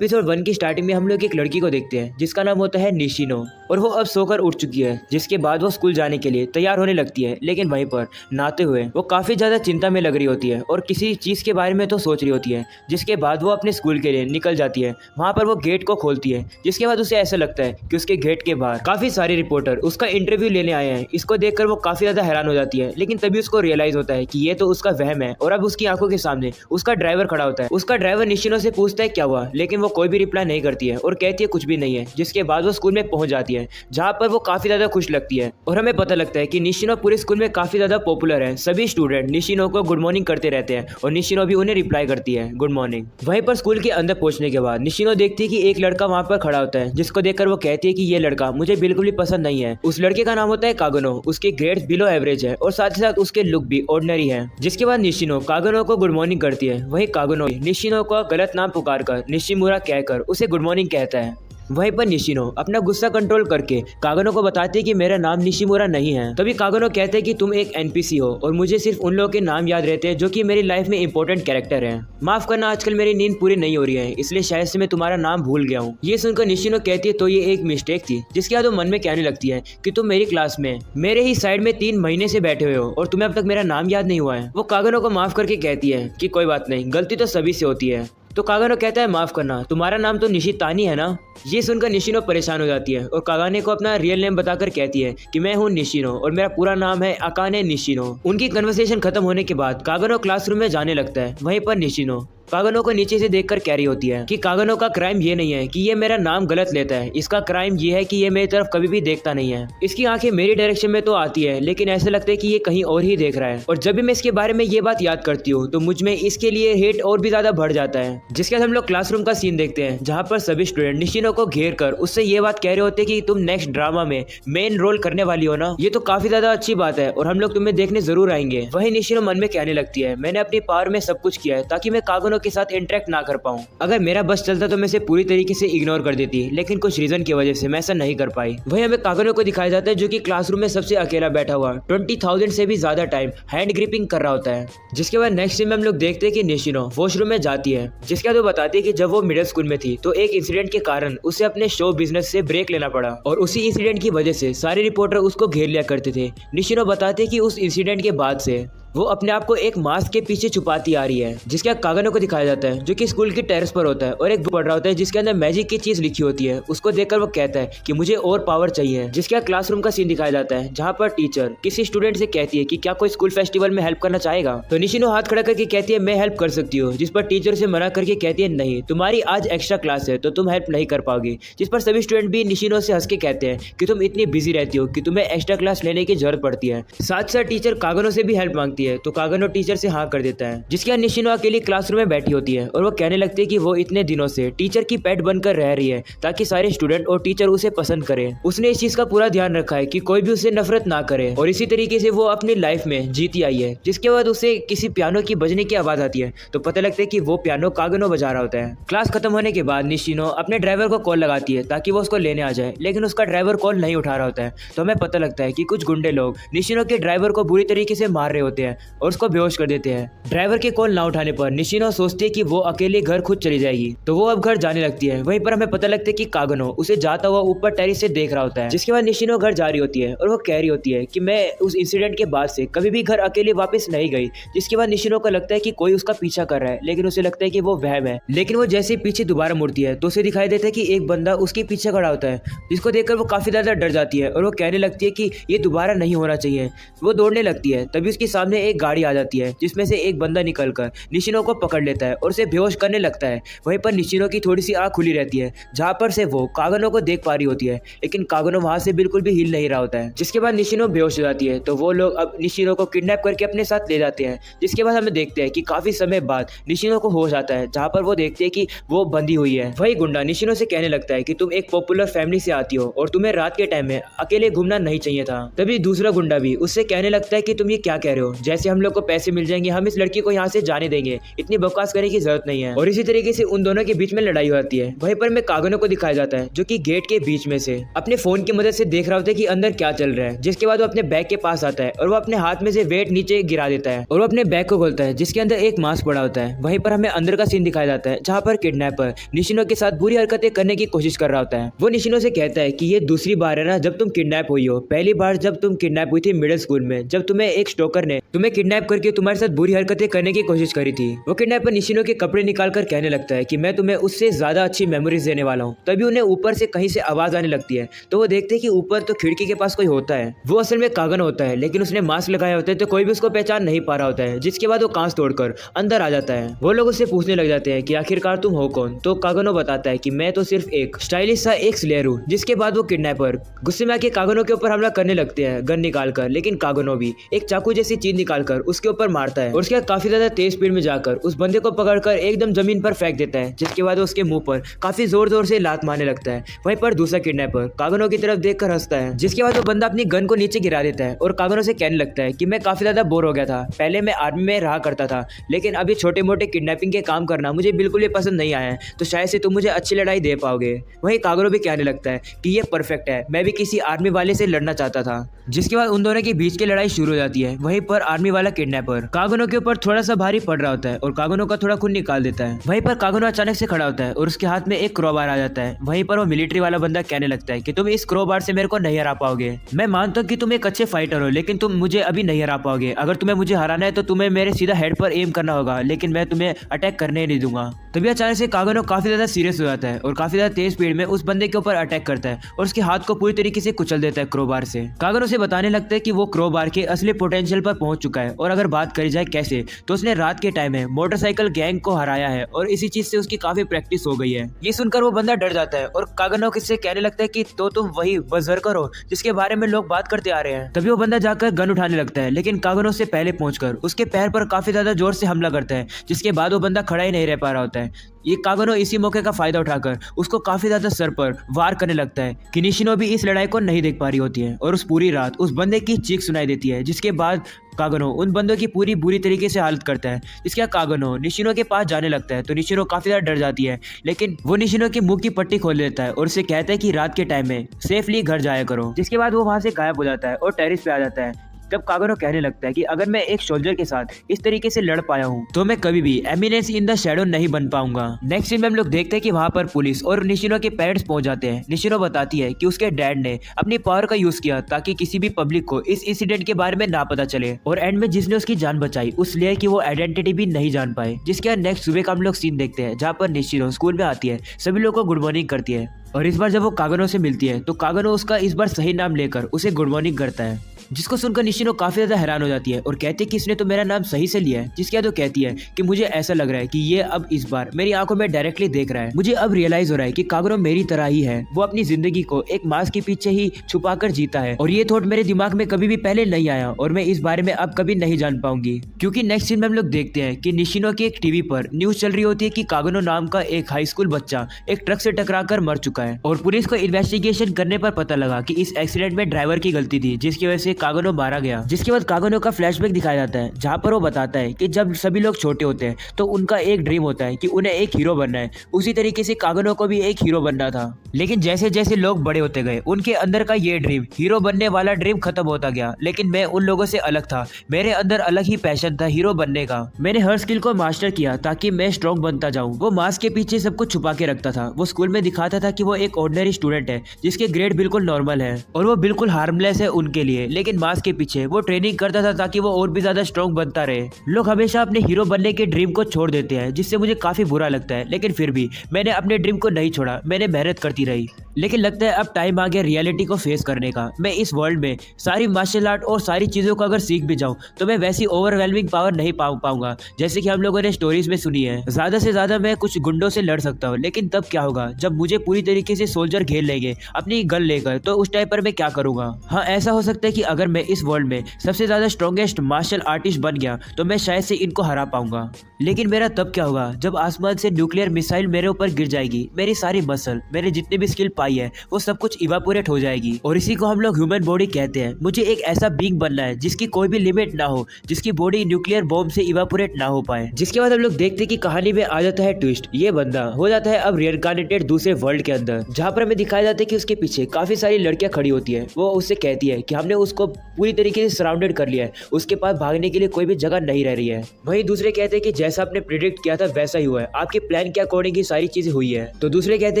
Episode 1 की starting में हम लोग एक लड़की को देखते हैं जिसका नाम होता है निशिनो और वो अब सोकर उठ चुकी है। जिसके बाद वो स्कूल जाने के लिए तैयार होने लगती है, लेकिन वहीं पर नहाते हुए वो काफी ज्यादा चिंता में लग रही होती है और किसी चीज के बारे में तो सोच रही होती है। जिसके बाद वो अपने स्कूल के लिए निकल जाती है। वहाँ पर वो गेट को खोलती है, जिसके बाद उसे ऐसा लगता है कि उसके गेट के बाहर काफी सारे रिपोर्टर उसका इंटरव्यू लेने आए हैं। इसको देखकर वो काफी ज्यादा हैरान हो जाती है, लेकिन तभी उसको रियलाइज होता है कि ये तो उसका वहम है और अब उसकी आंखों के सामने उसका ड्राइवर खड़ा होता है। उसका ड्राइवर निशिनो से पूछता है क्या हुआ, लेकिन वो कोई भी रिप्लाई नहीं करती है और कहती है कुछ भी नहीं है। जिसके बाद वो स्कूल में पहुंच जाती है, जहां पर वो काफी ज्यादा खुश लगती है और हमें पता लगता है कि निशिनो पूरे स्कूल में काफी ज्यादा पॉपुलर है। सभी स्टूडेंट निशिनो को गुड मॉर्निंग करते रहते हैं और निशिनो भी उन्हें रिप्लाई करती है गुड मॉर्निंग। वहीं पर स्कूल के अंदर पहुंचने के बाद निशिनो देखती है कि एक लड़का वहां पर खड़ा होता है, जिसको देखकर वो कहती है कि ये लड़का मुझे बिल्कुल भी पसंद नहीं है। उस लड़के का नाम होता है कागनो। उसके ग्रेड्स बिलो एवरेज है और साथ ही साथ उसके लुक भी ऑर्डिनरी है। जिसके बाद निशिनो कागनो को गुड मॉर्निंग करती है। वहीं कागनो निशिनो को गलत नाम पुकारकर निशिमुरा कहकर उसे गुड मॉर्निंग कहता है। वहीं पर निशिनो अपना गुस्सा कंट्रोल करके कागनो को बताती है कि मेरा नाम निशिमुरा नहीं है। तभी कागनो कहते हैं कि तुम एक एनपीसी हो और मुझे सिर्फ उन लोगों के नाम याद रहते हैं जो कि मेरी लाइफ में इंपॉर्टेंट कैरेक्टर हैं। माफ करना, आजकल मेरी नींद पूरी नहीं हो रही है, इसलिए शायद से मैं तुम्हारा नाम भूल गया हूँ। ये सुनकर निशिनो कहती है तो ये एक मिस्टेक थी। जिसके बाद वो मन में कहने लगती है कि तुम मेरी क्लास में मेरे ही साइड में 3 महीने से बैठे हुए हो और तुम्हें अब तक मेरा नाम याद नहीं हुआ है। वो कागनो को माफ करके कहती है कि कोई बात नहीं, गलती तो सभी से होती है। तो कागानो कहता है माफ करना, तुम्हारा नाम तो निशितानी है ना। ये सुनकर निशिनो परेशान हो जाती है और कागाने को अपना रियल नेम बताकर कहती है कि मैं हूँ निशिनो और मेरा पूरा नाम है अकाने निशिनो। उनकी कन्वर्सेशन खत्म होने के बाद कागानो क्लासरूम में जाने लगता है। वहीं पर निशिनो कागनो को नीचे से देखकर कह रही होती है कि कागनो का क्राइम ये नहीं है कि ये मेरा नाम गलत लेता है, इसका क्राइम ये है कि ये मेरी तरफ कभी भी देखता नहीं है। इसकी आंखें मेरी डायरेक्शन में तो आती है, लेकिन ऐसा लगता है कि ये कहीं और ही देख रहा है। और जब भी मैं इसके बारे में ये बात याद करती हूँ तो मुझ में इसके लिए हेट और भी ज्यादा बढ़ जाता है। जिसके बाद हम लोग क्लासरूम का सीन देखते हैं, जहाँ पर सभी स्टूडेंट निशिनो को घेर कर उससे ये बात कह रहे होते हैं कि तुम नेक्स्ट ड्रामा में मेन रोल करने वाली हो ना। ये तो काफी ज्यादा अच्छी बात है और हम लोग तुम्हें देखने जरूर आएंगे। वही निशिनो मन में कहने लगती है मैंने अपनी पावर में सब कुछ किया है ताकि मैं कागनो के साथ इंटरेक्ट कर पाऊं। अगर मेरा बस चलता तो मैं इसे पूरी तरीके से इग्नोर कर देती, लेकिन कुछ रीजन की वजह से मैं ऐसा नहीं कर पाई। वहीं हमें कागनो को दिखाया जाता है जो कि क्लासरूम में सबसे अकेला बैठा हुआ 20,000 से भी ज्यादा टाइम हैंड ग्रिपिंग कर रहा होता है। जिसके बाद नेक्स्ट सीन में हम लोग देखते हैं कि निशिनो वॉशरूम में जाती है। जिसके बाद वो बताती है कि जब वो मिडिल स्कूल में थी तो एक इंसिडेंट के कारण उसे अपने शो बिजनेस से ब्रेक लेना पड़ा और उसी इंसिडेंट की वजह से सारे रिपोर्टर उसको घेर लिया करते थे। निशिनो बताते हैं कि उस इंसिडेंट के बाद से वो अपने आप को एक मास्क के पीछे छुपाती आ रही है। जिसके कागनो को दिखाया जाता है जो कि स्कूल की टेरेस पर होता है और एक बुक पढ़ रहा होता है जिसके अंदर मैजिक की चीज लिखी होती है। उसको देखकर वो कहता है कि मुझे और पावर चाहिए। जिसके क्लासरूम का सीन दिखाया जाता है जहाँ पर टीचर किसी स्टूडेंट से कहती है कि क्या कोई स्कूल फेस्टिवल में हेल्प करना चाहेगा। तो निशिनो हाथ खड़ा करके कहती है मैं हेल्प कर सकती हूँ। जिस पर टीचर से मना करके कहती है नहीं, तुम्हारी आज एक्स्ट्रा क्लास है तो तुम हेल्प नहीं कर पाओगी। जिस पर सभी स्टूडेंट भी निशिनो से हंस के कहते हैं कि तुम इतनी बिजी रहती हो कि तुम्हें एक्स्ट्रा क्लास लेने की जरूरत पड़ती है। साथ साथ टीचर कागनो से भी हेल्प मांगती है तो कागनो टीचर से हाँ कर देता है। जिसके बाद निशिनो अकेली क्लासरूम में बैठी होती है और वो कहने लगती है कि वो इतने दिनों से टीचर की पेट बनकर रह रही है ताकि सारे स्टूडेंट और टीचर उसे पसंद करें। उसने इस चीज का पूरा ध्यान रखा है कि कोई भी उसे नफरत ना करे और इसी तरीके से वो अपनी लाइफ में जीती आई है। जिसके बाद उसे किसी पियानो की बजने की आवाज आती है तो पता लगता है कि वो पियानो कागनो बजा रहा होता है। क्लास खत्म होने के बाद निशिनो अपने ड्राइवर को कॉल लगाती है ताकि वो उसको लेने आ जाए, लेकिन उसका ड्राइवर कॉल नहीं उठा रहा होता है। तो हमें पता लगता है कि कुछ गुंडे लोग निशिनो के ड्राइवर को बुरी तरीके से मार रहे होते हैं और उसको बेहोश कर देते हैं। ड्राइवर के कॉल ना उठाने पर निशिनो सोचती है कि वो अकेले घर खुद चली जाएगी, तो वो अब घर जाने लगती है। वहीं पर हमें पता लगता है कि कागनो उसे जाता हुआ ऊपर टेरेस से देख रहा होता है। जिसके बाद निशिनो घर जा रही होती है और वो कह रही होती है कि मैं उस इंसिडेंट के बाद से कभी भी घर अकेले वापस नहीं गई। जिसके बाद निशिनो को लगता है कि कोई उसका पीछा कर रहा है, लेकिन उसे लगता है कि वो वहम है। लेकिन वो जैसे ही पीछे दोबारा मुड़ती है तो उसे दिखाई देता है कि एक बंदा उसके पीछे खड़ा होता है, जिसको देखकर वो काफी ज्यादा डर जाती है और वो कहने लगती है कि ये दोबारा नहीं होना चाहिए। वो दौड़ने लगती है, तभी उसके सामने एक गाड़ी आ जाती है जिसमें से एक बंदा निकलकर निशिनो को पकड़ लेता है और उसे बेहोश करने लगता है। वहीं पर निशिनो की थोड़ी सी आंख खुली रहती है जहां पर से वो कागनो को देख पा रही होती है, लेकिन कागनो वहां से बिल्कुल भी हिल नहीं रहा होता है। जिसके बाद निशिनो बेहोश हो जाती है तो वो लोग अब निशिनो को किडनैप करके अपने साथ ले जाते हैं। जिसके बाद हमें देखते हैं कि काफी समय बाद निशिनो को होश आता है, जहां पर वो देखते हैं कि वो बंधी हुई है। वही गुंडा निशिनो से कहने लगता है कि तुम एक पॉपुलर फैमिली से आती हो और तुम्हें रात के टाइम में अकेले घूमना नहीं चाहिए था। तभी दूसरा गुंडा भी उससे कहने लगता है कि तुम ये क्या कह रहे हो, जैसे हम लोग को पैसे मिल जाएंगे हम इस लड़की को यहाँ से जाने देंगे, इतनी बकवास करने की जरूरत नहीं है। और इसी तरीके से उन दोनों के बीच में लड़ाई होती है। वहीं पर हमें कागनो को दिखाया जाता है जो कि गेट के बीच में से अपने फोन की मदद से देख रहा होता है कि अंदर क्या चल रहा है। जिसके बाद वो अपने बैग के पास आता है और वो अपने हाथ में से वेट नीचे गिरा देता है और वो अपने बैग को खोलता है जिसके अंदर एक मास्क पड़ा होता है। वहीं पर हमें अंदर का सीन दिखाया जाता है जहाँ पर किडनैपर निशिनो के साथ बुरी हरकतें करने की कोशिश कर रहा होता है। वो निशिनो से कहता है कि ये दूसरी बार है ना जब तुम किडनैप हुई हो। पहली बार जब तुम किडनैप हुई थी मिडिल स्कूल में, जब तुम्हें एक स्टोकर ने तुम्हें किडनैप करके तुम्हारे साथ बुरी हरकतें करने की कोशिश करी थी। वो किडनैपर निशिनो के कपड़े निकाल कर कहने लगता है कि मैं तुम्हें उससे ज्यादा अच्छी मेमोरीज देने वाला हूँ। तभी उन्हें ऊपर से कहीं से आवाज आने लगती है तो वो देखते हैं कि ऊपर तो खिड़की के पास कोई होता है। वो असल में कागन होता है लेकिन उसने मास्क लगाया होता है तो कोई भी उसको पहचान नहीं पा रहा होता है। जिसके बाद वो कांच तोड़कर अंदर आ जाता है। वो लोग उससे पूछने लग जाते हैं कि आखिरकार तुम हो कौन। तो कागनो बताता है कि मैं तो सिर्फ एक स्टाइलिश सा एक स्लेयर हूँ। जिसके बाद वो किडनैपर गुस्से में आके कागनो के ऊपर हमला करने लगते हैं गन निकाल कर, लेकिन कागनो भी एक चाकू जैसी चीज निकालकर उसके ऊपर मारता है और उसके काफी ज्यादा तेज स्पीड में जाकर उस बंदे को पकड़कर एकदम जमीन पर फेंक देता है। जिसके बाद उसके मुंह पर काफी जोर जोर से लात मारने लगता है। वहीं पर दूसरा किडनैपर कागनो की तरफ देखकर हंसता है। जिसके बाद वो बंदा अपनी गन को नीचे गिरा देता है और कागनो से कहने लगता है कि मैं काफी ज्यादा बोर हो गया था। पहले मैं आर्मी में रहा करता था लेकिन अभी छोटे मोटे किडनैपिंग के काम करना मुझे बिल्कुल भी पसंद नहीं आया है, तो शायद से तुम मुझे अच्छी लड़ाई दे पाओगे। वहीं कागनो भी कहने लगता है कि ये परफेक्ट है, मैं भी किसी आर्मी वाले से लड़ना चाहता था। जिसके बाद उन दोनों के बीच की लड़ाई शुरू हो जाती है। वहीं पर आर्मी वाला किडनैपर कागनो के ऊपर थोड़ा सा भारी पड़ रहा होता है और कागनो का थोड़ा खून निकाल देता है। वहीं पर कागनो अचानक से खड़ा होता है और उसके हाथ में एक क्रोबार आ जाता है। वहीं पर वो मिलिट्री वाला बंदा कहने लगता है कि तुम इस क्रोबार से मेरे को नहीं हरा पाओगे। मैं मानता हूँ कि तुम एक अच्छे फाइटर हो लेकिन तुम मुझे अभी नहीं हरा पाओगे। अगर तुम्हें मुझे हराना है तो तुम्हें मेरे सीधा हेड पर एम करना होगा, लेकिन मैं तुम्हें अटैक करने नहीं दूंगा। तभी अचानक से कागनो काफी ज्यादा सीरियस हो जाता है और काफी ज्यादा तेज स्पीड में उस बंदे के ऊपर अटैक करता है और उसके हाथ को पूरी तरीके से कुचल देता है क्रोबार से। कागनो से बताने लगता है कि वो क्रोबार के असली पोटेंशियल पर पहुंच चुका है और अगर बात करी जाए कैसे, तो उसने रात के टाइम में मोटरसाइकिल गैंग को हराया है और इसी चीज से उसकी काफी प्रैक्टिस हो गई है। ये सुनकर वो बंदा डर जाता है और कागनो से कहने लगता है कि तो तुम वही बर्सर्कर हो जिसके बारे में लोग बात करते आ रहे हैं। तभी वो बंदा जाकर गन उठाने लगता है लेकिन कागनो से पहले पहुंचकर उसके पैर पर काफी ज्यादा जोर से हमला करता है। जिसके बाद वो बंदा खड़ा ही नहीं रह पा रहा होता है। ये कागनो इसी मौके का फायदा उठाकर उसको काफी ज्यादा सर पर वार करने लगता है कि निशिनो भी इस लड़ाई को नहीं देख पा रही होती है और उस पूरी रात उस बंदे की चीख सुनाई देती है। जिसके बाद कागनो उन बंदों की पूरी बुरी तरीके से हालत करता है। जिसके बाद कागनो निशिनो के पास जाने लगता है तो निशिनो काफी ज्यादा डर जाती है, लेकिन वो निशिनो की मुंह की पट्टी खोल देता है और उसे कहता है कि रात के टाइम में सेफली घर जाया करो। जिसके बाद वो वहां से गायब हो जाता है और टेरिस पे आ जाता है। तब कागनो कहने लगता है कि अगर मैं एक सोल्जर के साथ इस तरीके से लड़ पाया हूँ तो मैं कभी भी एमिनेंस इन द शैडो नहीं बन पाऊंगा। नेक्स्ट सीन में हम लोग देखते हैं कि वहाँ पर पुलिस और निशिनो के पेरेंट्स पहुंच जाते हैं। निशिनो बताती है कि उसके डैड ने अपनी पावर का यूज किया ताकि किसी भी पब्लिक को इस इंसिडेंट के बारे में ना पता चले और एंड में जिसने उसकी जान बचाई उस लेयर की वो आइडेंटिटी भी नहीं जान पाए। जिसके बाद नेक्स्ट सुबह का हम लोग सीन देखते हैं जहाँ पर निशिनो स्कूल में आती है, सभी लोगों को गुड मॉर्निंग करती है और इस बार जब वो कागनो से मिलती है तो कागनो उसका इस बार सही नाम लेकर उसे गुड मॉर्निंग करता है। जिसको सुनकर निशिनो काफी ज्यादा हैरान हो जाती है और कहती है कि इसने तो मेरा नाम सही से लिया है। जिसके बाद वो कहती है कि मुझे ऐसा लग रहा है कि ये अब इस बार मेरी आंखों में डायरेक्टली देख रहा है। मुझे अब रियलाइज हो रहा है कि कागनो मेरी तरह ही है, वो अपनी जिंदगी को एक मास्क के पीछे ही छुपा कर जीता है और ये थॉट मेरे दिमाग में कभी भी पहले नहीं आया और मैं इस बारे में अब कभी नहीं जान पाऊंगी। क्योंकि नेक्स्ट सीन में हम लोग देखते हैं कि निशिनो की एक टीवी पर न्यूज चल रही होती है कि कागनो नाम का एक हाई स्कूल बच्चा एक ट्रक से टकराकर मर चुका है और पुलिस को इन्वेस्टिगेशन करने पर पता लगा कि इस एक्सीडेंट में ड्राइवर की गलती थी जिसकी वजह से कागनो मारा गया। जिसके बाद कागनो का फ्लैशबैक दिखाया जाता है जहाँ पर वो बताता है कि जब सभी लोग छोटे होते हैं तो उनका एक ड्रीम होता है कि उन्हें एक हीरो बनना है। उसी तरीके से कागनो को भी एक हीरो बनना था, लेकिन जैसे जैसे लोग बड़े होते गए उनके अंदर का ये ड्रीम, हीरो बनने वाला ड्रीम खत्म होता गया। लेकिन मैं उन लोगों से अलग था, मेरे अंदर अलग ही पैशन था हीरो बनने का। मैंने हर स्किल को मास्टर किया ताकि मैं स्ट्रॉन्ग बनता जाऊं। वो मास्क के पीछे सब कुछ छुपा के रखता था। वो स्कूल में दिखाता था कि वो एक ऑर्डिनरी स्टूडेंट है जिसके ग्रेड बिल्कुल नॉर्मल है और वो बिल्कुल हार्मलेस है उनके लिए, लेकिन मास्क के पीछे वो ट्रेनिंग करता था ताकि वो और भी ज्यादा स्ट्रॉन्ग बनता रहे। लोग हमेशा अपने हीरो बनने के ड्रीम को छोड़ देते हैं जिससे मुझे काफी बुरा लगता है, लेकिन फिर भी मैंने अपने ड्रीम को नहीं छोड़ा, मैंने मेहनत करती रही। लेकिन लगता है अब टाइम आ गया रियलिटी को फेस करने का। मैं इस वर्ल्ड में सारी मार्शल आर्ट और सारी चीजों को अगर सीख भी जाऊं तो मैं वैसी ओवरवेलमिंग पावर नहीं पाऊंगा जैसे कि हम लोगों ने स्टोरीज में सुनी है। ज्यादा से ज्यादा मैं कुछ गुंडों से लड़ सकता हूँ, लेकिन तब क्या होगा जब मुझे पूरी तरीके से सोल्जर घेर लेंगे अपनी गन लेकर, तो उस टाइम पर मैं क्या करूंगा। हाँ, ऐसा हो सकता है कि अगर मैं इस वर्ल्ड में सबसे ज्यादा स्ट्रॉन्गेस्ट मार्शल आर्टिस्ट बन गया तो मैं शायद से इनको हरा पाऊंगा। लेकिन मेरा तब क्या होगा जब आसमान से न्यूक्लियर मिसाइल मेरे ऊपर गिर जाएगी। मेरी सारी मसल, मैंने जितने भी स्किल पाई आई है वो सब कुछ इवापोरेट हो जाएगी और इसी को हम लोग ह्यूमन बॉडी कहते हैं। मुझे एक ऐसा बीइंग बनना है जिसकी कोई भी लिमिट ना हो, जिसकी बॉडी न्यूक्लियर बॉम्ब से इवापोरेट ना हो पाए। जिसके बाद हम लोग देखते हैं कि कहानी में आ जाता है ट्विस्ट। ये बंदा हो जाता है अब रिइनकार्नेटेड दूसरे वर्ल्ड के अंदर, जहाँ पर हमें दिखाया जाता है कि उसके पीछे काफी सारी लड़कियां खड़ी होती है। वो उससे कहती है कि हमने उसको पूरी तरीके से सराउंडेड कर लिया है, उसके पास भागने के लिए कोई भी जगह नहीं रह रही है। वहीं दूसरे कहते हैं कि जैसा आपने प्रिडिक्ट किया था वैसा ही हुआ है, आपके प्लान के अकॉर्डिंग ही सारी चीजें हुई है। तो दूसरे कहते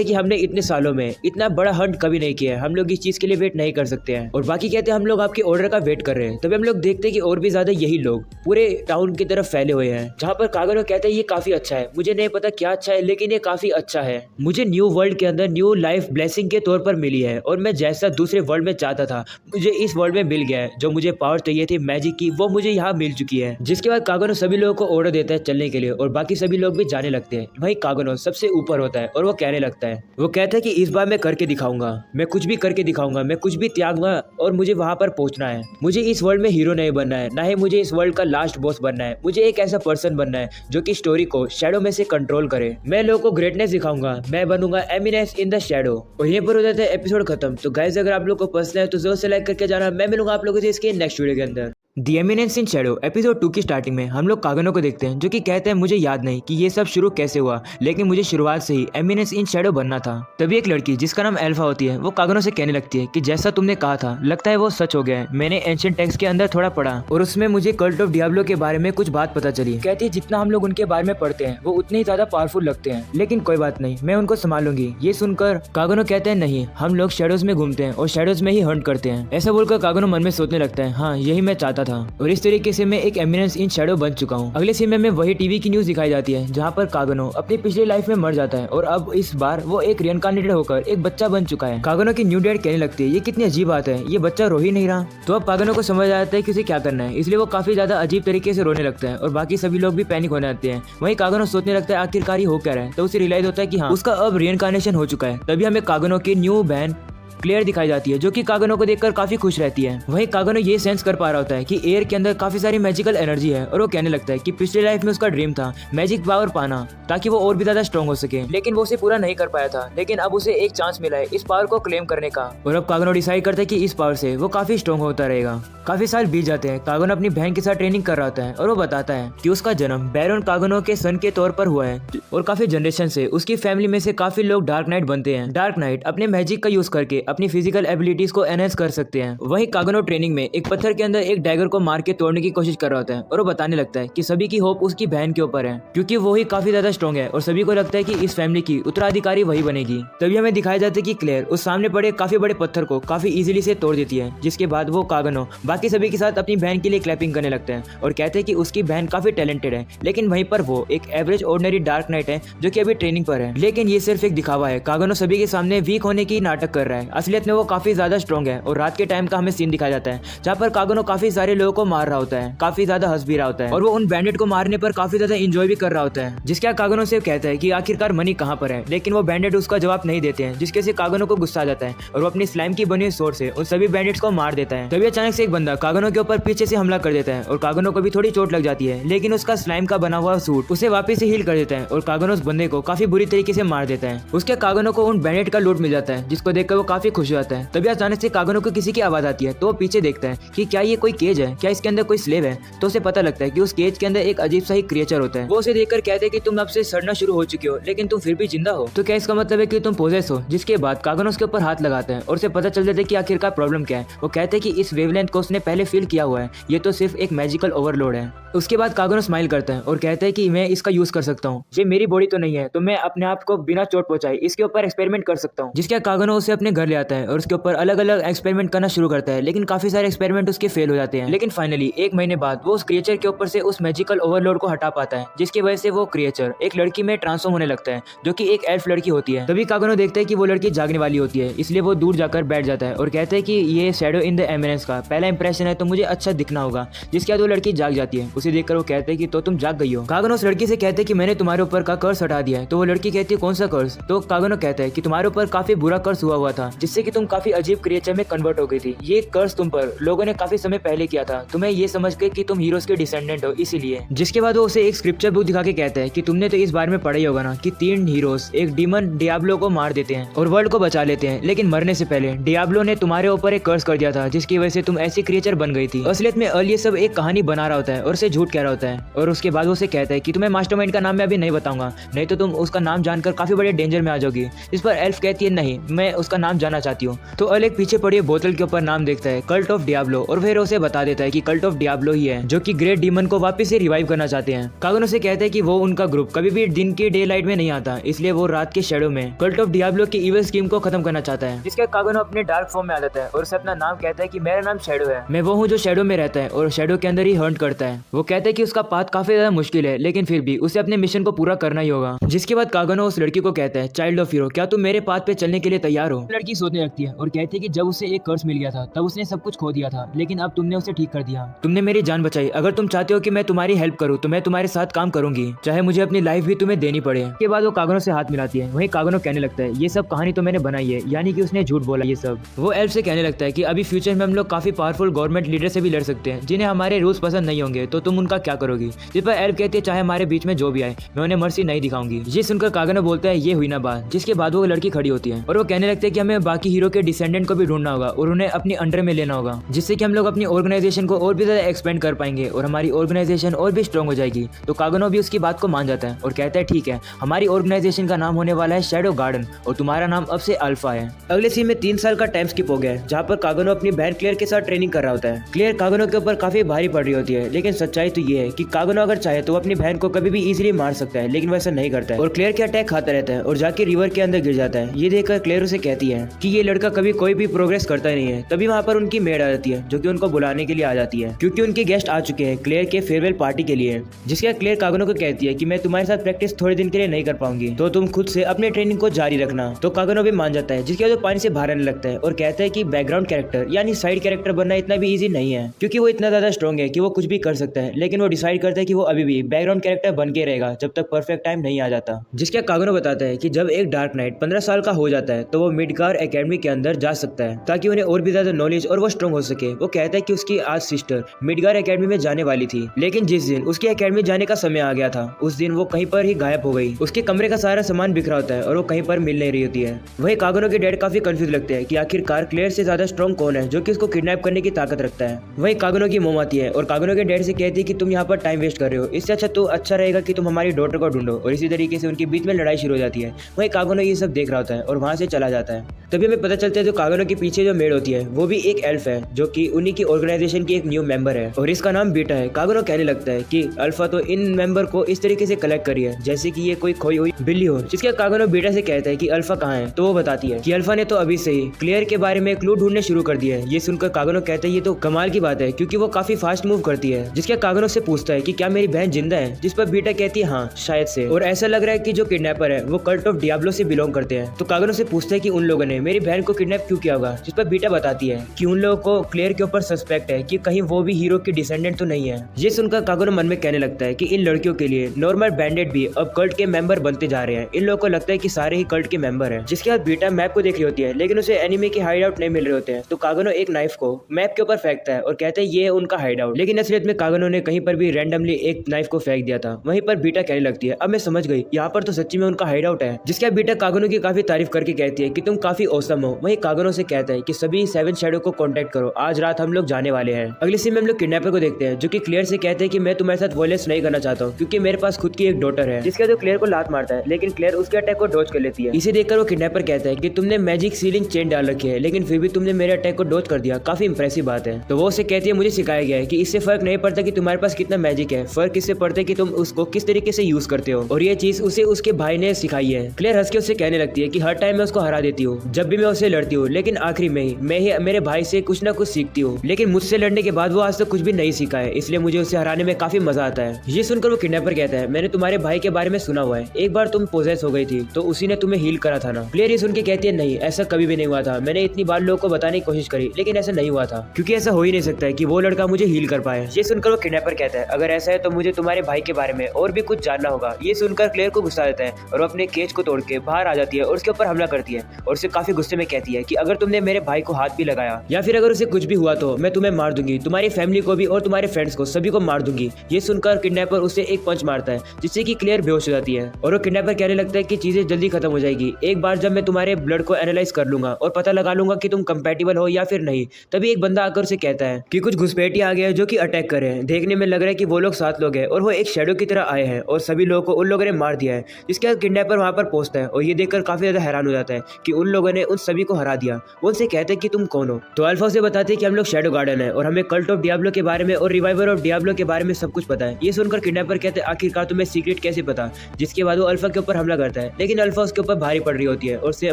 हैं कि हमने इतने सालों में इतना बड़ा हंट कभी नहीं किया है, हम लोग इस चीज के लिए वेट नहीं कर सकते हैं। और बाकी कहते हैं हम लोग आपके ऑर्डर का वेट कर रहे हैं। तभी हम लोग देखते हैं कि और भी ज्यादा यही लोग पूरे टाउन की तरफ फैले हुए हैं, जहाँ पर कागनो कहते हैं ये काफी अच्छा है, मुझे नहीं पता क्या अच्छा है लेकिन ये काफी अच्छा है, मुझे न्यू वर्ल्ड के अंदर न्यू लाइफ ब्लेसिंग के तौर पर मिली है और मैं जैसा दूसरे वर्ल्ड में चाहता था मुझे इस वर्ल्ड में मिल गया है। जो मुझे पावर चाहिए थी मैजिक की वो मुझे यहाँ मिल चुकी है। जिसके बाद कागनो सभी लोगों को ऑर्डर देता है चलने के लिए और बाकी सभी लोग भी जाने लगते हैं। वहीं कागनो सबसे ऊपर होता है और वो कहने लगता है, वो कहता है कि इस बार मैं करके दिखाऊंगा, मैं कुछ भी करके दिखाऊंगा, मैं कुछ भी त्यागूंगा और मुझे वहां पर पहुंचना है। मुझे इस वर्ल्ड में हीरो नहीं बनना है, ना ही मुझे इस वर्ल्ड का लास्ट बॉस बनना है, मुझे एक ऐसा पर्सन बनना है जो कि स्टोरी को शैडो में से कंट्रोल करे। मैं लोगों को ग्रेटनेस दिखाऊंगा, मैं बनूंगा एमिनेंस इन द शैडो। और यहीं पर हो जाता है एपिसोड खत्म। तो गाइस अगर आप लोग को पसंद है तो जोर से लाइक करके जाना। मैं मिलूंगा आप लोगों से इसके नेक्स्ट वीडियो के अंदर। The eminence in Shadow episode 2 की स्टार्टिंग में हम लोग कागनो को देखते हैं जो कि कहते हैं मुझे याद नहीं कि ये सब शुरू कैसे हुआ, लेकिन मुझे शुरुआत से ही एमिनेंस इन शैडो बनना था। तभी एक लड़की जिसका नाम एल्फा होती है वो कागनो से कहने लगती है कि जैसा तुमने कहा था लगता है वो सच हो गया है। मैंने एंशिएंट टेक्स्ट के अंदर थोड़ा पढ़ा और उसमें मुझे कल्ट ऑफ डियाब्लो के बारे में कुछ बात पता चली। कहती है जितना हम लोग उनके बारे में पढ़ते हैं वो उतने ही ज्यादा पावरफुल लगते हैं, लेकिन कोई बात नहीं, मैं उनको संभालूंगी। ये सुनकर कागनो कहते हैं नहीं, हम लोग शैडोज में घूमते हैं और शैडोज में ही हंट करते हैं। ऐसा बोलकर कागनो मन में सोचने लगता है हाँ यही मैं चाहता था और इस तरीके से मैं एक एमिनेंस इन शैडो बन चुका हूँ। अगले सीन में वही टीवी की न्यूज दिखाई जाती है जहाँ पर कागनो अपनी पिछली लाइफ में मर जाता है और अब इस बार वो एक रिइनकार्नेटेड होकर एक बच्चा बन चुका है। कागनो की न्यू डेट कहने लगती है ये कितनी अजीब बात है, ये बच्चा रो ही नहीं रहा। तो अब कागनो को समझ आ जाता है कि उसे क्या करना है, इसलिए वो काफी ज्यादा अजीब तरीके से रोने लगता है और बाकी सभी लोग भी पैनिक होने लगते हैं। वहीं कागनो सोचने लगता है आखिरकार हो क्या रहा है। तो उसे रियलाइज होता है कि हाँ उसका अब रिइनकार्नेशन हो चुका है। तभी हमें कागनो की न्यू बहन क्लेयर दिखाई जाती है जो कि कागनो को देखकर काफी खुश रहती है। वहीं कागनो ये सेंस कर पा रहा होता है कि एयर के अंदर काफी सारी मैजिकल एनर्जी है और वो कहने लगता है कि पिछले लाइफ में उसका ड्रीम था मैजिक पावर पाना ताकि वो और भी ज्यादा स्ट्रॉन्ग हो सके, लेकिन वो उसे पूरा नहीं कर पाया था। लेकिन अब उसे एक चांस मिला है इस पावर को क्लेम करने का और अब कागनो डिसाइड करता है कि इस पावर से वो काफी स्ट्रॉन्ग होता रहेगा। काफी साल बीत जाते हैं। कागनो अपनी बहन के साथ ट्रेनिंग कर रहा होता है और वो बताता है कि उसका जन्म बैरन कागनो के सन के तौर पर हुआ है और काफी जनरेशन से उसकी फैमिली में से काफी लोग डार्क नाइट बनते हैं। डार्क नाइट अपने मैजिक का यूज करके अपनी फिजिकल एबिलिटीज को एनहेंस कर सकते हैं। वहीं कागनो ट्रेनिंग में एक पत्थर के अंदर एक डैगर को मार के तोड़ने की कोशिश कर रहा होता है और वो बताने लगता है कि सभी की होप उसकी बहन के ऊपर है क्योंकि वो ही काफी ज्यादा स्ट्रॉन्ग है और सभी को लगता है कि इस फैमिली की उत्तराधिकारी वही बनेगी। तभी हमें दिखाया जाता है कि क्लेयर उस सामने पड़े काफी बड़े पत्थर को काफी इजीली से तोड़ देती है, जिसके बाद वो कागनो बाकी सभी के साथ अपनी बहन के लिए क्लैपिंग करने लगते हैं और कहते हैं कि उसकी बहन काफी टैलेंटेड है, लेकिन वहीं पर वो एक एवरेज ऑर्डिनरी डार्क नाइट है जो कि अभी ट्रेनिंग पर है। लेकिन ये सिर्फ एक दिखावा है, कागनो सभी के सामने वीक होने की नाटक कर रहा है, असलियत में वो काफी ज्यादा स्ट्रॉन्ग है। और रात के टाइम का हमें सीन दिखाया जाता है जहाँ पर कागनो काफी सारे लोगों को मार रहा होता है, काफी ज्यादा हंस भी रहा होता है और वो उन बैंडिट को मारने पर काफी ज्यादा एंजॉय भी कर रहा होता है। जिसके कागनो से कहता है कि आखिरकार मनी कहाँ पर है, लेकिन वो बैंडिट उसका जवाब नहीं देते हैं, जिसके से कागनो को गुस्सा आ जाता है और वो अपनी स्लाइम की बनी सोर से उन सभी बैंडिट्स को मार देता है। तभी अचानक से एक बंदा कागनो के ऊपर पीछे से हमला कर देता है और कागनो को भी थोड़ी चोट लग जाती है, लेकिन उसका स्लाइम का बना हुआ सूट उसे वापस से हील कर देता है और कागनो उस बंदे को काफी बुरी तरीके से मार देता है। उसके कागनो को उन बैंडिट का लूट मिल जाता है, जिसको देखकर वो काफी खुश हो जाता है। तभी अचानक से कागनो को किसी की आवाज आती है तो वो पीछे देखता है कि क्या ये कोई केज है, क्या इसके अंदर कोई स्लेव है। तो उसे पता लगता है कि उस केज के अंदर एक अजीब सा ही क्रिएचर होता है। वो उसे देखकर कहते हैं कि तुम अब से सड़ना शुरू हो चुके हो, लेकिन तुम फिर भी जिंदा हो, तो क्या इसका मतलब है कि तुम पोजेस हो। जिसके बाद कागनो उसके ऊपर हाथ लगाता है और उसे पता चल जाता है कि आखिरकार प्रॉब्लम क्या है। वो कहते हैं कि इस वेवलेंथ को उसने पहले फील किया हुआ है, ये तो सिर्फ एक मैजिकल ओवरलोड है। उसके बाद कागनो स्माइल करता है और कहता है कि मैं इसका यूज कर सकता हूँ, ये मेरी बॉडी तो नहीं है, तो मैं अपने आप को बिना चोट पहुंचाए इसके ऊपर एक्सपेरिमेंट कर सकता हूँ। जिसके कागनो उसे अपने घर ले आता है और उसके ऊपर अलग अलग एक्सपेरिमेंट करना शुरू करता है, लेकिन काफी सारे एक्सपेरिमेंट उसके फेल हो जाते हैं। लेकिन फाइनली एक महीने बाद वो उस क्रिएचर के ऊपर से उस मैजिकल ओवरलोड को हटा पाता है, जिसकी वजह से वो क्रिएचर एक लड़की में ट्रांसफॉर्म होने लगता है जो कि एक एल्फ लड़की होती है। तभी कागनो देखता है कि वो लड़की जागने वाली होती है, इसलिए वो दूर जाकर बैठ जाता है और कहता है कि ये शैडो इन द एमिनेंस का पहला इंप्रेशन है, तो मुझे अच्छा दिखना होगा। जिसके बाद वो लड़की जाग जाती है। उसे देखकर वो कहते हैं कि तो तुम जाग गई हो। कागनो उस लड़की से कहते हैं कि मैंने तुम्हारे ऊपर का कर्स हटा दिया है। तो वो लड़की कहती है कौन सा कर्स। तो कागनो कहता है कि तुम्हारे ऊपर काफी बुरा कर्स हुआ था, जिससे कि तुम काफी अजीब क्रिएचर में कन्वर्ट हो गई थी। ये कर्स तुम पर लोगों ने काफी समय पहले किया था, तुम्हें ये समझ के कि तुम हीरोज के डिसेंडेंट हो इसीलिए। जिसके बाद वो उसे एक स्क्रिप्चर बुक दिखा के कहता है कि तुमने तो इस बारे में पढ़ा ही होगा ना कि 3 हीरोज एक डीमन डियाब्लो को मार देते हैं और वर्ल्ड को बचा लेते हैं, लेकिन मरने से पहले डियाब्लो ने तुम्हारे ऊपर एक कर्स कर दिया था जिसकी वजह से तुम ऐसी क्रिएचर बन गई थी। असलियत में अर्ल ये सब एक कहानी बना रहा होता है और उसे झूठ कह रहा होता है। और उसके बाद वो उसे कहता है कि तुम्हें मास्टरमाइंड का नाम मैं अभी नहीं बताऊंगा, नहीं तो तुम उसका नाम जानकर काफी बड़े डेंजर में आ जाओगी। इस पर एल्फ कहती है नहीं, मैं उसका नाम जानना चाहती हूँ। तो अर्ल एक पीछे पड़ी बोतल के ऊपर नाम देखता है कल्ट ऑफ डियाब्लो और फिर उसे बता देता है कि कल्ट ऑफ डियाब्लो ही है जो कि ग्रेट डीमन को वापस से रिवाइव करना चाहते हैं। कागनो से कहता है कि वो उनका ग्रुप कभी भी दिन की डे लाइट में नहीं आता, इसलिए वो रात के शेडो में कल्ट ऑफ डियाब्लो की इविल स्कीम को खत्म करना चाहता है। जिसका कागनो अपने डार्क फॉर्म में आ जाता है और उसे अपना नाम कहता है कि मेरा नाम शेडो है, मैं वो हूँ जो शेडो में रहता है और शेडो के अंदर ही हंट करता है। वो कहता है कि उसका पाथ काफी ज्यादा मुश्किल है, लेकिन फिर भी उसे अपने मिशन को पूरा करना ही होगा। जिसके बाद कागनो उस लड़की को कहता है चाइल्ड ऑफ हीरो, क्या तुम मेरे पाथ पे चलने के लिए तैयार हो? लड़की सोचने लगती है और कहती है कि जब उसे एक कर्स मिल गया था तब उसने सब कुछ खो दिया था, लेकिन अब तुमने उसे ठीक कर दिया, तुमने मेरी जान बचाई। अगर तुम चाहते हो कि मैं तुम्हारी हेल्प करूं तो मैं तुम्हारे साथ काम करूंगी, चाहे मुझे अपनी लाइफ भी तुम्हें देनी पड़े। के बाद वो कागनो से हाथ मिलाती है। वहीं कागनो कहने लगता है ये सब कहानी तो मैंने बनाई है, यानी कि उसने झूठ बोला ये सब। वो एल्फ से कहने लगता है कि अभी फ्यूचर में हम लोग काफी पावरफुल गवर्नमेंट लीडर से भी लड़ सकते हैं जिन्हें हमारे रूल्स पसंद नहीं होंगे, तो तुम उनका क्या करोगी? जिस पर एल्फ कहती है चाहे हमारे बीच में जो भी आए मैं उन्हें मर्सी नहीं दिखाऊंगी। ये सुनकर कागनो बोलता है ये हुई ना बात। जिसके बाद वो लड़की खड़ी होती है और वो कहने लगते हैं कि हमें बाकी हीरो के डिसेंडेंट को भी ढूंढना होगा और उन्हें अपने अंडर में लेना होगा, जिससे कि हम लोग अपनी ऑर्गेनाइजेशन को और भी ज्यादा एक्सपेंड कर पाएंगे और हमारी ऑर्गेनाइजेशन और भी स्ट्रॉन्ग हो जाएगी। तो कागनो भी उसकी बात को मान जाता है और कहता है ठीक है, हमारी ऑर्गेनाइजेशन का नाम होने वाला है शैडो गार्डन और तुम्हारा नाम अब से अल्फा है। अगले सीन में 3 साल का टाइम स्किप हो गया है जहाँ पर कागनो अपनी बहन क्लियर के साथ ट्रेनिंग कर रहा होता है। क्लियर कागनो के ऊपर काफी भारी पड़ रही होती है, लेकिन सच्चाई तो ये है कि कागनो अगर चाहे तो वो अपनी बहन को कभी भी इजीली मार सकता है, लेकिन वैसा नहीं करता है और क्लियर के अटैक खाता रहता है और जाके रिवर के अंदर गिर जाता है। ये देखकर क्लियर उसे कहती है कि ये लड़का कभी कोई भी प्रोग्रेस करता नहीं है। तभी वहाँ पर उनकी मेड आ जाती है जो कि उनको बुलाने के लिए आ जाती है क्योंकि उनके गेस्ट आ चुके हैं क्लियर के फेयरवेल पार्टी के लिए। जिसके क्लियर कागनो को कहती है कि मैं तुम्हारे साथ प्रैक्टिस थोड़े दिन के लिए नहीं कर पाऊंगी, तो तुम खुद से अपने ट्रेनिंग को जारी रखना। तो कागनो भी मान जाता है, जिसके बाद पानी से बाहर आने लगता है और कहता है कि बैकग्राउंड कैरेक्टर यानी साइड कैरेक्टर बनना इतना भी इजी नहीं है, क्योंकि वो इतना ज्यादा स्ट्रॉन्ग है कि वो कुछ भी कर सकता है, लेकिन वो डिसाइड करता है कि वो अभी भी बैकग्राउंड कैरेक्टर बन के रहेगा जब तक परफेक्ट टाइम नहीं आ जाता। जिसका कागनो बताता है कि जब एक डार्क नाइट 15 साल का हो जाता है तो वो मिडगार एकेडमी के अंदर जा सकता है ताकि उन्हें और भी ज्यादा नॉलेज और वो स्ट्रॉन्ग हो सके। वो कहता है कि उसकी आज सिस्टर मिडगार एकेडमी में जाने वाली थी, लेकिन जिस दिन उसकी एकेडमी जाने का समय आ गया था उस दिन वो कहीं पर ही गायब हो गई। उसके कमरे का सारा सामान बिखरा होता है और वो कहीं पर मिल नहीं रही होती है। वही कागनो के डैड काफी कंफ्यूज लगते हैं कि आखिरकार क्लियर से ज्यादा स्ट्रॉन्ग कौन है जो कि उसको किडनैप करने की ताकत रखता है। वही कागनो की मोम आती है और कागनो के डैड से कहती है कि तुम यहाँ पर टाइम वेस्ट कर रहे हो, इससे अच्छा तो अच्छा रहेगा कि तुम हमारी डॉटर को ढूंढो। और इसी तरीके से उनके बीच में लड़ाई शुरू हो जाती है। वही कागनो ये सब देख रहा होता है और वहां से चला जाता है। तभी हमें पता चलता है जो कागनो के पीछे जो मेड होती है वो भी एक एल्फ है जो कि उन्हीं की ऑर्गेनाइजेशन की एक न्यू मेंबर है और इसका नाम बीटा है। कागनो कहने लगता है कि अल्फा तो इन मेंबर को इस तरीके से कलेक्ट करी है जैसे कि ये कोई खोई हुई बिल्ली हो। जिसके कागनो बीटा से कहता है कि अल्फा कहाँ है, तो वो बताती है कि अल्फा ने तो अभी से ही क्लियर के बारे में क्लू ढूंढने शुरू कर दिया है। ये सुनकर कागनो कहता है ये तो कमाल की बात है क्योंकि वो काफी फास्ट मूव करती है। जिसके कागनो से पूछता है कि क्या मेरी बहन जिंदा है, जिस पर बीटा कहती है हाँ शायद से, और ऐसा लग रहा है कि जो किडनैपर है वो कल्ट ऑफ डियाब्लो से बिलोंग करते हैं। तो कागनो से पूछता है कि उन लोगों ने मेरी बहन को किडनैप क्यों किया होगा, जिस पर बीटा बताती है कि उन लोगों को क्लियर के ऊपर सस्पेक्ट है कि कहीं वो भी हीरो की डिसेंडेंट तो नहीं है। ये सुनकर कागनो मन में कहने लगता है कि इन लड़कियों के लिए नॉर्मल बैंडेड भी अब कल्ट के मेंबर बनते जा रहे हैं। इन लोगों को लगता है कि सारे ही कल्ट के मेंबर हैं। जिसके बाद बीटा मैप को देख रही होती है लेकिन उसे एनिमी के हाइड आउट नहीं मिल रहे होते हैं। तो कागनो एक नाइफ को मैप के ऊपर फेंकता है और कहता है ये है उनका हाइड आउट, लेकिन असलियत में कागनो ने कहीं पर भी रैंडमली एक नाइफ को फेंक दिया था। वहीं पर बीटा कहने लगती है अब मैं समझ गई, यहाँ पर तो सच्ची में उनका हाइड आउट है। जिसके बाद बीटा कागनो की काफी तारीफ करके कहती है कि तुम काफी औसम हो। वहीं कागनो से कहता है कि सभी 7 शैडो को कांटेक्ट करो, आज रात हम लोग जाने वाले हैं। अगले सीन में हम लोग किडनैपर को देखते हैं जो कि क्लियर से कहते हैं कि मैं तुम्हारे साथ वायलेंस नहीं करना चाहता हूँ क्योंकि मेरे पास खुद की एक डॉटर है। जिसके बाद क्लियर को लात मारता है लेकिन क्लियर उसके अटैक को डॉज कर लेती है। इसे देखकर वो किडनैपर कहता है कि तुमने मैजिक सीलिंग चेन डाल रखी है लेकिन फिर भी तुमने मेरे अटैक को डॉज कर दिया, काफी इंप्रेसिव बात है। तो वो उसे कहती है मुझे सिखाया गया है कि इससे फर्क नहीं पड़ता कि तुम्हारे पास कितना मैजिक है, फर्क इससे पड़ता है कि तुम उसको किस तरीके से यूज करते हो, और ये चीज उसे उसके भाई ने सिखाई है। क्लियर हंस के उससे कहने लगती है कि हर टाइम मैं उसको हरा देती हूँ जब भी मैं उससे लड़ती हूँ, लेकिन आखिरी में ही मैं ही मेरे भाई से कुछ ना कुछ सीखती हूँ, लेकिन मुझसे लड़ने के बाद वो आज तक कुछ भी नहीं सीखा है, इसलिए मुझे उसे हराने में काफी मजा आता है। ये सुनकर वो किडनैपर कहता है मैंने तुम्हारे भाई के बारे में सुना हुआ है, एक बार तुम पोजेस हो गई थी तो उसी ने तुम्हें हील करा था ना। क्लियर ये सुन के कहती है नहीं, ऐसा कभी भी नहीं हुआ था, मैंने इतनी बार लोगों को बताने की कोशिश करी लेकिन ऐसा नहीं हुआ था, क्योंकि ऐसा हो ही नहीं सकता है कि वो लड़का मुझे हील कर पाए। ये सुनकर वो किडनैपर कहता है अगर ऐसा है तो मुझे तुम्हारे भाई के बारे में और भी कुछ जानना होगा। ये सुनकर क्लियर को गुस्सा आता है और वो अपने केज को तोड़ के बाहर आ जाती है और उसके ऊपर हमला करती है और उसे काफी काफी गुस्से में कहती है कि अगर तुमने मेरे भाई को हाथ भी लगाया या फिर अगर उसे कुछ भी हुआ तो मैं तुम्हें मार दूंगी, तुम्हारी फैमिली को भी और तुम्हारे फ्रेंड्स को सभी को मार दूंगी। ये सुनकर किडनैपर उसे एक पंच मारता है जिससे कि क्लेयर बेहोश हो जाती है और वो किडनैपर कहने लगता है कि चीजें जल्दी खत्म हो जाएगी, एक बार जब मैं तुम्हारे ब्लड को एनालाइज कर लूंगा और पता लगा लूंगा कि तुम कंपैटिबल हो या फिर नहीं। तभी एक बंदा आकर उसे कहता है कि कुछ घुसपैठिए आ गए हैं जो कि अटैक कर रहे हैं। देखने में लग रहा है कि वो लोग 7 लोग हैं और वो एक शेडो की तरह आए हैं और सभी लोगों को उन लोगों ने मार दिया है। जिसके बाद किडनैपर वहां पर पहुंचता है और ये देखकर काफी ज्यादा हैरान हो जाता है कि उन लोगों ने उन सभी को हरा दिया। वो उनसे कहते हैं कि तुम कौन हो। तो अल्फा उसे बताते हैं कि हम लोग शैडो गार्डन है और हमें कल्ट ऑफ डियाब्लो के बारे में और रिवाइवर ऑफ डियाब्लो के बारे में सब कुछ पता है। ये सुनकर किडनैपर कहते हैं आखिरकार तुम्हें सीक्रेट कैसे पता। जिसके बाद वो अल्फा के ऊपर हमला करता है लेकिन अल्फा उसके ऊपर भारी पड़ रही होती है और उसे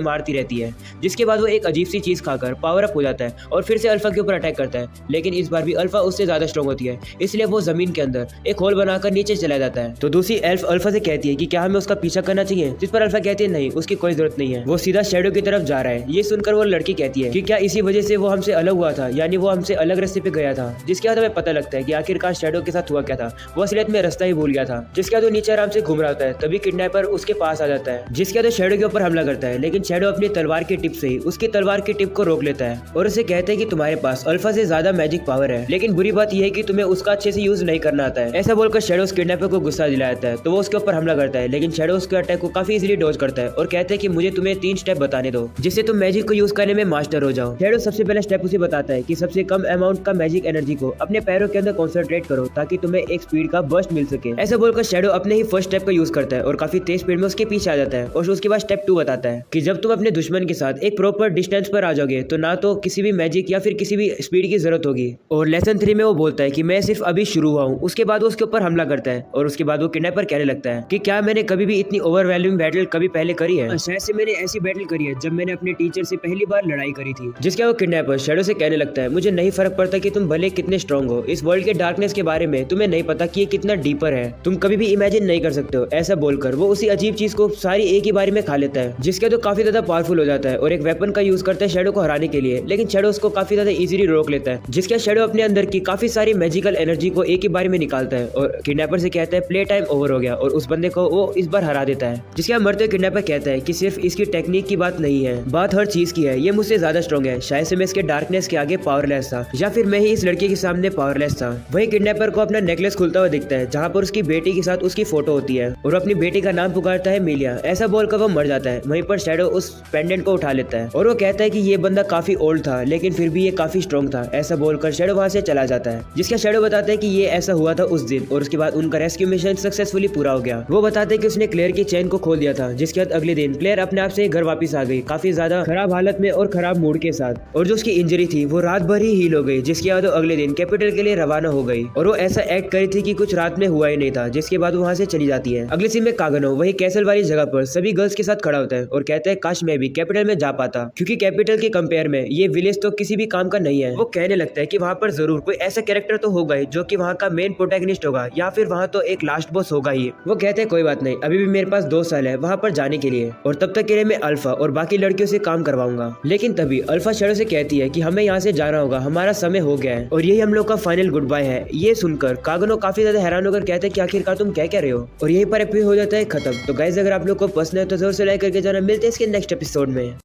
मारती रहती है। जिसके बाद वो एक अजीब सी चीज खाकर पावर अप हो जाता है और फिर से अल्फा के ऊपर अटैक करता है। लेकिन इस बार भी अल्फा उससे ज्यादा स्ट्रॉन्ग होती है, इसलिए वो जमीन के अंदर एक होल बनाकर नीचे चला जाता है। तो दूसरी एल्फ अल्फा से कहती है कि क्या हमें उसका पीछा करना चाहिए, जिस पर अल्फा कहती है नहीं, उसकी कोई जरूरत नहीं है, वो सीधा शैडो की तरफ जा रहा है। ये सुनकर वो लड़की कहती है कि क्या इसी वजह से वो हमसे अलग हुआ था, यानी वो हमसे अलग रास्ते पे गया था। जिसके बाद हमें पता लगता है कि आखिरकार शैडो के साथ हुआ क्या था, वो असलियत में रास्ता ही भूल गया था। जिसके बाद वो नीचे आराम से घूम रहा होता है, तभी किडनैपर उसके पास आ जाता है। जिसके बाद शैडो के ऊपर हमला करता है लेकिन शैडो अपनी तलवार की टिप से ही उसकी तलवार की टिप को रोक लेता है और उसे कहते हैं कि तुम्हारे पास अल्फा से ज्यादा मैजिक पावर है, लेकिन बुरी बात यह है कि तुम्हें उसका अच्छे से यूज नहीं करना आता है। ऐसा बोलकर शैडो उस किडनैपर को गुस्सा दिलाता है तो वो उसके ऊपर हमला करता है लेकिन शैडो उसके अटैक को काफी इजीली डॉज करता है और कहते हैं कि मुझे तुम्हें 3 स्टेप बताने दो जिससे तुम मैजिक को यूज करने में मास्टर हो जाओ। शैडो सबसे पहला स्टेप उसे बताता है कि सबसे कम अमाउंट का मैजिक एनर्जी को अपने पैरों के अंदर कॉन्सेंट्रेट करो ताकि तुम्हें एक स्पीड का बर्स्ट मिल सके। ऐसा बोलकर शैडो अपने ही फर्स्ट स्टेप का यूज करता है और काफी तेज स्पीड में उसके पीछे आ जाता है और उसके बाद स्टेप 2 बताता है कि जब तुम अपने दुश्मन के साथ एक प्रॉपर डिस्टेंस पर आ जाओगे तो ना तो किसी भी मैजिक या फिर किसी भी स्पीड की जरूरत होगी। और लेसन 3 में वो बोलता है कि मैं सिर्फ अभी शुरू हुआ हूँ। उसके बाद वो उसके ऊपर हमला करता है और उसके बाद वो किडनैपर कहने लगता है कि क्या मैंने कभी भी इतनी ओवरवेलमिंग बैटल कभी पहले करी है। शायद से मैंने ऐसी बैटल करी है जब मैंने अपने टीचर से पहली बार लड़ाई करी थी। जिसके वो किडनैपर शैडो से कहने लगता है मुझे नहीं फर्क पड़ता कि तुम भले कितने स्ट्रॉन्ग हो, इस वर्ल्ड के डार्कनेस के बारे में तुम्हें नहीं पता कि ये कितना डीपर है, तुम कभी भी इमेजिन नहीं कर सकते हो। ऐसा बोलकर वो उसी अजीब चीज को सारी एक ही बारी में खा लेता है। जिसके तो काफी ज्यादा पावरफुल हो जाता है और एक वेपन का यूज करता है शैडो को हराने के लिए, लेकिन शैडो उसको काफी ज्यादा इजीली रोक लेता है। जिसके शैडो अपने अंदर की काफी सारी मैजिकल एनर्जी को एक ही बारी में निकालता है और किडनैपर से कहता है प्ले टाइम ओवर हो गया और उस बंदे को वो इस बार हरा देता है। जिसके बाद मरते हुए किडनैपर कहता है कि सिर्फ इसकी टेक्निक की बात नहीं है, बात हर चीज की है। ये मुझसे ज्यादा स्ट्रॉन्ग है, शायद से मैं इसके डार्कनेस के आगे पावरलेस था या फिर मैं ही इस लड़के के सामने पावरलेस था। वही किडनैपर को अपना नेकलेस खुलता हुआ दिखता है जहाँ पर उसकी बेटी के साथ उसकी फोटो होती है और अपनी बेटी का नाम पुकारता है मिलिया। ऐसा बोलकर वो मर जाता है। वहीं पर शैडो उस पेंडेंट को उठा लेता है और वो कहता है कि ये बंदा काफी ओल्ड था लेकिन फिर भी ये काफी स्ट्रॉन्ग था। ऐसा बोलकर शैडो वहां से चला जाता है। जिसका शैडो बताता है कि ये ऐसा हुआ था उस दिन और उसके बाद उनका रेस्क्यू मिशन सक्सेसफुली पूरा हो गया। वो बताते हैं कि उसने क्लेयर की चेन को खोल दिया था। जिसके बाद अगले दिन क्लेयर अपने आप से घर वापस आ गई, काफी ज्यादा खराब हालत में और खराब मूड के साथ, और जो उसकी इंजरी थी वो रात भर ही हील हो गई। जिसके बाद वो अगले दिन कैपिटल के लिए रवाना हो गई और वो ऐसा एक्ट करी थी कि कुछ रात में हुआ ही नहीं था। जिसके बाद वो वहां से चली जाती है। अगले सीन में कागनो वही कैसल वाली जगह पर सभी गर्ल्स के साथ खड़ा होता है और कहता है काश मैं भी कैपिटल में जा पाता, क्योंकि कैपिटल के कंपेयर में ये विलेज तो किसी भी काम का नहीं है। वो कहने लगता है कि वहाँ पर जरूर कोई ऐसा कैरेक्टर तो होगा ही जो कि वहाँ का मेन प्रोटैगनिस्ट होगा या फिर वहाँ तो एक लास्ट बॉस होगा ही। वो कहते हैं कोई बात नहीं, अभी भी मेरे पास 2 साल है वहाँ पर जाने के लिए और तब तक के लिए मैं अल्फा और बाकी लड़कियों से काम करवाऊंगा। लेकिन तभी अल्फा शैडो से कहती है कि हमें यहाँ से जाना होगा, हमारा समय हो गया है और यही हम लोग का फाइनल गुड बाय है। ये सुनकर कागनो काफी ज्यादा हैरान होकर कहते हैं कि आखिरकार तुम क्या कह रहे हो, और यहीं पर एपिसोड हो जाता है खत्म। तो गाइस अगर आप लोग को पसंद है तो जरूर से लाइक करके जाना। मिलते हैं इसके नेक्स्ट एपिसोड में।